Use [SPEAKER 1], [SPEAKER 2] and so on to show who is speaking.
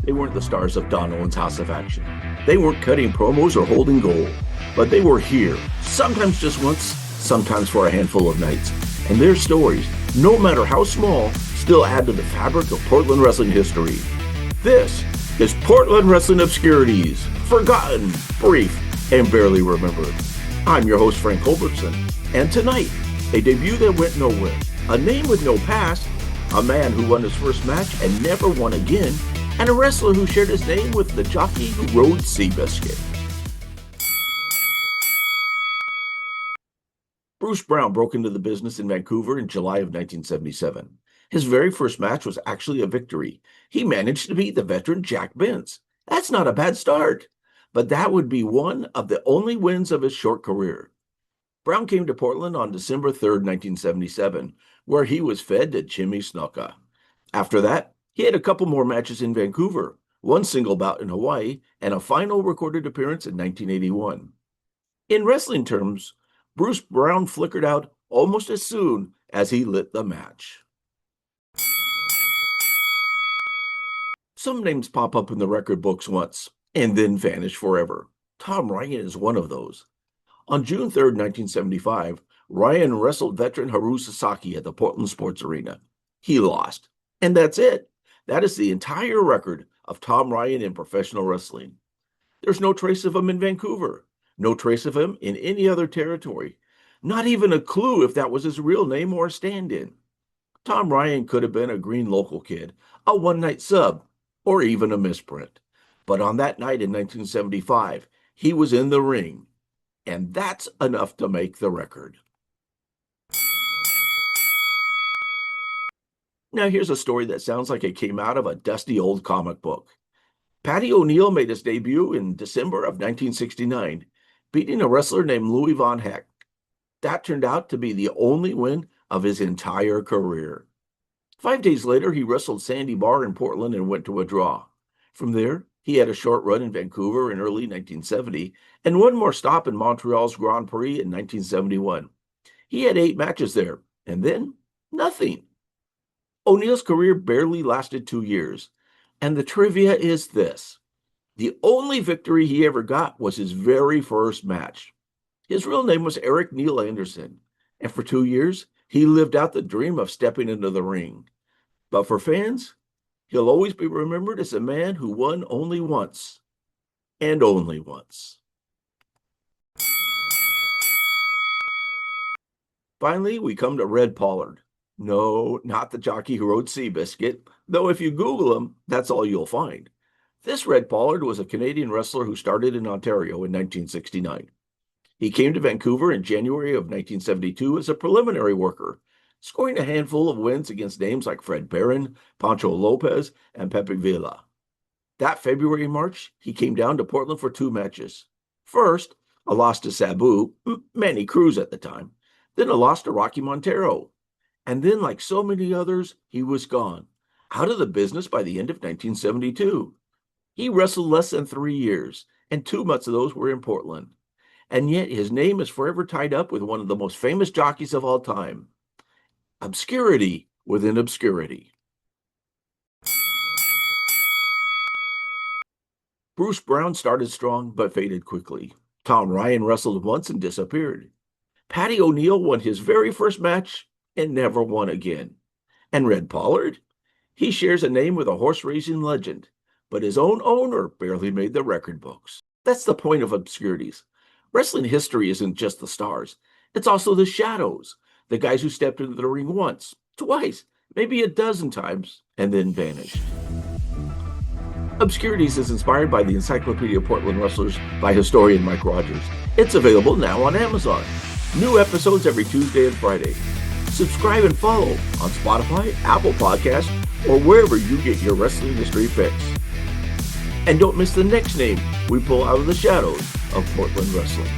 [SPEAKER 1] They weren't the stars of Don Owen's House of Action. They weren't cutting promos or holding gold. But they were here, sometimes just once, sometimes for a handful of nights. And their stories, no matter how small, still add to the fabric of Portland wrestling history. This is Portland Wrestling Obscurities, forgotten, brief, and barely remembered. I'm your host, Frank Culbertson, and tonight, a debut that went nowhere, a name with no past, a man who won his first match and never won again, and a wrestler who shared his name with the jockey who rode Seabiscuit. Bruce Brown broke into the business in Vancouver in July of 1977. His very first match was actually a victory. He managed to beat the veteran Jack Bence. That's not a bad start, but that would be one of the only wins of his short career. Brown came to Portland on December 3rd, 1977, where he was fed to Jimmy Snuka. After that, he had a couple more matches in Vancouver, one single bout in Hawaii, and a final recorded appearance in 1981. In wrestling terms, Bruce Brown flickered out almost as soon as he lit the match. Some names pop up in the record books once and then vanish forever. Tom Ryan is one of those. On June 3rd, 1975, Ryan wrestled veteran Haru Sasaki at the Portland Sports Arena. He lost. And that's it. That is the entire record of Tom Ryan in professional wrestling. There's no trace of him in Vancouver. No trace of him in any other territory. Not even a clue if that was his real name or a stand-in. Tom Ryan could have been a green local kid, a one-night sub, or even a misprint. But on that night in 1975, he was in the ring. And that's enough to make the record. Now here's a story that sounds like it came out of a dusty old comic book. Paddy O'Neil made his debut in December of 1969, beating a wrestler named Louis Von Heck. That turned out to be the only win of his entire career. 5 days later, he wrestled Sandy Barr in Portland and went to a draw. From there, he had a short run in Vancouver in early 1970 and one more stop in Montreal's Grand Prix in 1971. He had 8 matches there, and then nothing. O'Neil's career barely lasted 2 years, and the trivia is this. The only victory he ever got was his very first match. His real name was Eric Neil Anderson, and for 2 years, he lived out the dream of stepping into the ring. But for fans, he'll always be remembered as a man who won only once, and only once. Finally, we come to Red Pollard. No, not the jockey who rode Seabiscuit, though if you Google him, that's all you'll find. This Red Pollard was a Canadian wrestler who started in Ontario in 1969. He came to Vancouver in January of 1972 as a preliminary worker, scoring a handful of wins against names like Fred Barron, Pancho Lopez, and Pepe Villa. That February and March, he came down to Portland for 2 matches. First, a loss to Sabu, Manny Cruz at the time, then a loss to Rocky Montero. And then, like so many others, he was gone, out of the business by the end of 1972. He wrestled less than 3 years, and 2 months of those were in Portland. And yet his name is forever tied up with one of the most famous jockeys of all time. Obscurity within obscurity. Bruce Brown started strong but faded quickly. Tom Ryan wrestled once and disappeared. Paddy O'Neil won his very first match and never won again. And Red Pollard? He shares a name with a horse racing legend, but his own owner barely made the record books. That's the point of obscurities. Wrestling history isn't just the stars. It's also the shadows, the guys who stepped into the ring once, twice, maybe a dozen times, and then vanished. Obscurities is inspired by the Encyclopedia of Portland Wrestlers by historian Mike Rogers. It's available now on Amazon. New episodes every Tuesday and Friday. Subscribe and follow on Spotify, Apple Podcasts, or wherever you get your wrestling history fix. And don't miss the next name we pull out of the shadows of Portland wrestling.